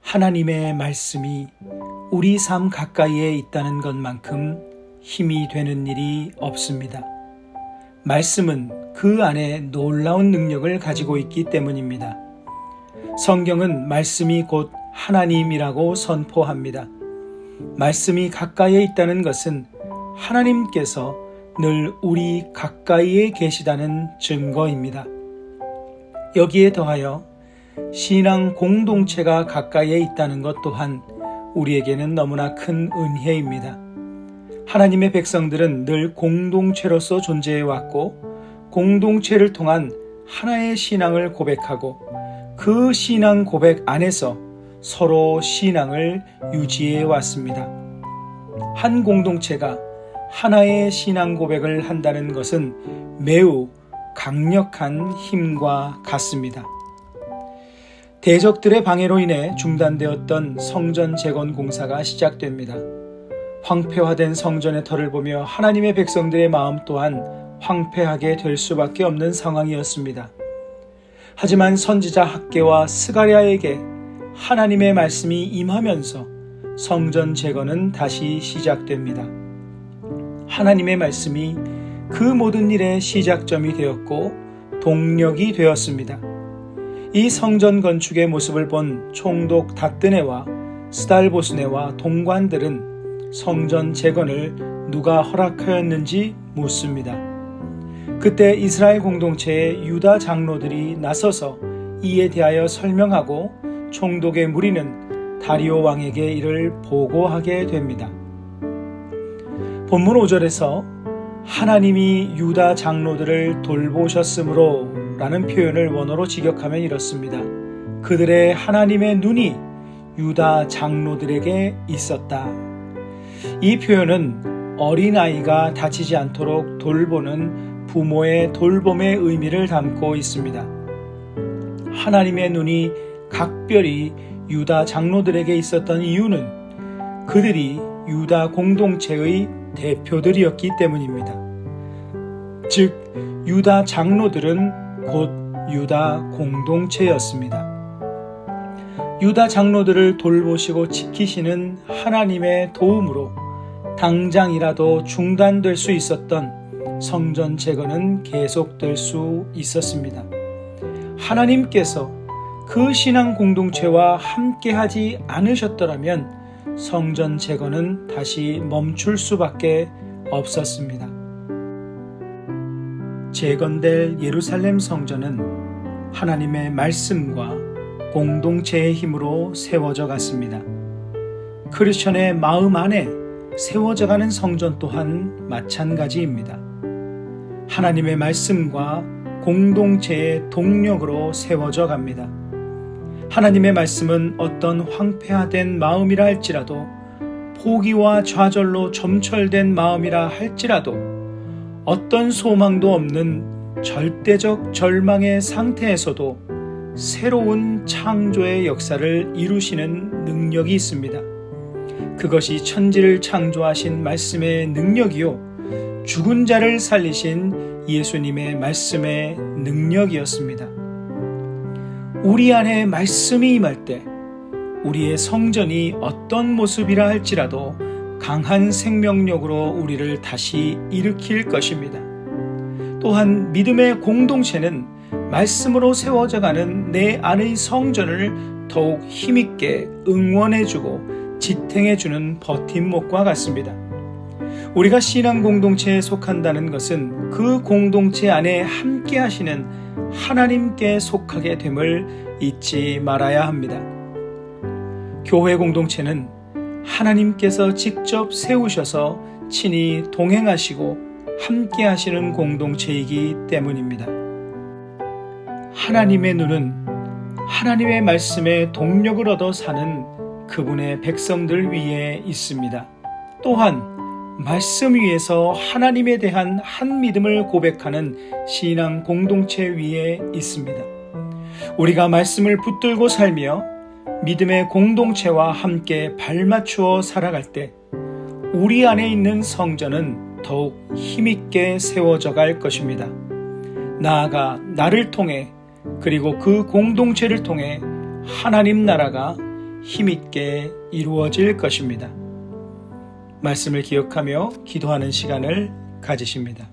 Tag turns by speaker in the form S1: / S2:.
S1: 하나님의 말씀이 우리 삶 가까이에 있다는 것만큼 힘이 되는 일이 없습니다. 말씀은 그 안에 놀라운 능력을 가지고 있기 때문입니다. 성경은 말씀이 곧 하나님이라고 선포합니다. 말씀이 가까이에 있다는 것은 하나님께서 늘 우리 가까이에 계시다는 증거입니다. 여기에 더하여 신앙 공동체가 가까이에 있다는 것 또한 우리에게는 너무나 큰 은혜입니다. 하나님의 백성들은 늘 공동체로서 존재해왔고 공동체를 통한 하나의 신앙을 고백하고 그 신앙 고백 안에서 서로 신앙을 유지해 왔습니다. 한 공동체가 하나의 신앙 고백을 한다는 것은 매우 강력한 힘과 같습니다. 대적들의 방해로 인해 중단되었던 성전 재건 공사가 시작됩니다. 황폐화된 성전의 터를 보며 하나님의 백성들의 마음 또한 황폐하게 될 수밖에 없는 상황이었습니다. 하지만 선지자 학개와 스가랴에게 하나님의 말씀이 임하면서 성전 재건은 다시 시작됩니다. 하나님의 말씀이 그 모든 일의 시작점이 되었고 동력이 되었습니다. 이 성전 건축의 모습을 본 총독 다뜨네와 스달보스네와 동관들은 성전 재건을 누가 허락하였는지 묻습니다. 그때 이스라엘 공동체의 유다 장로들이 나서서 이에 대하여 설명하고 총독의 무리는 다리오 왕에게 이를 보고하게 됩니다. 본문 5절에서 하나님이 유다 장로들을 돌보셨으므로 라는 표현을 원어로 직역하면 이렇습니다. 그들의 하나님의 눈이 유다 장로들에게 있었다. 이 표현은 어린아이가 다치지 않도록 돌보는 부모의 돌봄의 의미를 담고 있습니다. 하나님의 눈이 각별히 유다 장로들에게 있었던 이유는 그들이 유다 공동체의 대표들이었기 때문입니다. 즉 유다 장로들은 곧 유다 공동체였습니다. 유다 장로들을 돌보시고 지키시는 하나님의 도움으로 당장이라도 중단될 수 있었던 성전 재건은 계속될 수 있었습니다. 하나님께서 그 신앙 공동체와 함께하지 않으셨더라면 성전 재건은 다시 멈출 수밖에 없었습니다. 재건될 예루살렘 성전은 하나님의 말씀과 공동체의 힘으로 세워져 갔습니다. 크리스천의 마음 안에 세워져가는 성전 또한 마찬가지입니다. 하나님의 말씀과 공동체의 동력으로 세워져 갑니다. 하나님의 말씀은 어떤 황폐화된 마음이라 할지라도 포기와 좌절로 점철된 마음이라 할지라도 어떤 소망도 없는 절대적 절망의 상태에서도 새로운 창조의 역사를 이루시는 능력이 있습니다. 그것이 천지를 창조하신 말씀의 능력이요 죽은 자를 살리신 예수님의 말씀의 능력이었습니다. 우리 안에 말씀이 임할 때 우리의 성전이 어떤 모습이라 할지라도 강한 생명력으로 우리를 다시 일으킬 것입니다. 또한 믿음의 공동체는 말씀으로 세워져가는 내 안의 성전을 더욱 힘있게 응원해주고 지탱해주는 버팀목과 같습니다. 우리가 신앙 공동체에 속한다는 것은 그 공동체 안에 함께 하시는 하나님께 속하게 됨을 잊지 말아야 합니다. 교회 공동체는 하나님께서 직접 세우셔서 친히 동행하시고 함께 하시는 공동체이기 때문입니다. 하나님의 눈은 하나님의 말씀에 동력을 얻어 사는 그분의 백성들 위에 있습니다. 또한 말씀 위에서 하나님에 대한 한 믿음을 고백하는 신앙 공동체 위에 있습니다. 우리가 말씀을 붙들고 살며 믿음의 공동체와 함께 발맞추어 살아갈 때 우리 안에 있는 성전은 더욱 힘있게 세워져 갈 것입니다. 나아가 나를 통해 그리고 그 공동체를 통해 하나님 나라가 힘있게 이루어질 것입니다. 말씀을 기억하며 기도하는 시간을 가지십니다.